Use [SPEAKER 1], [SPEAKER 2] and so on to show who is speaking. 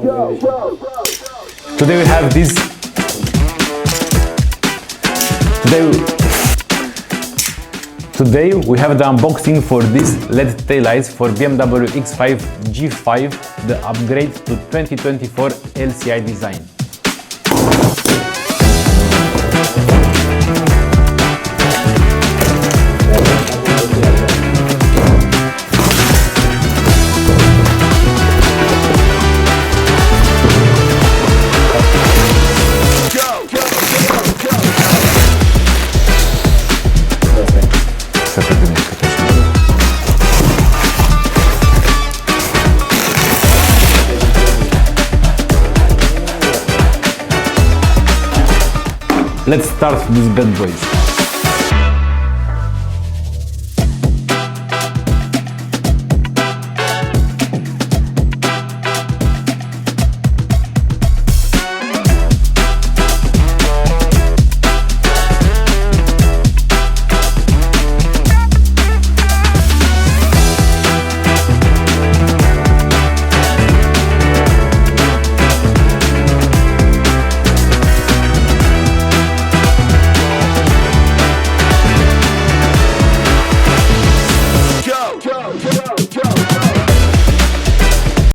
[SPEAKER 1] Today we have this. Today we have the unboxing for this LED taillights for BMW X5 G5, the upgrade to 2024 LCI design. Let's start these bad boys.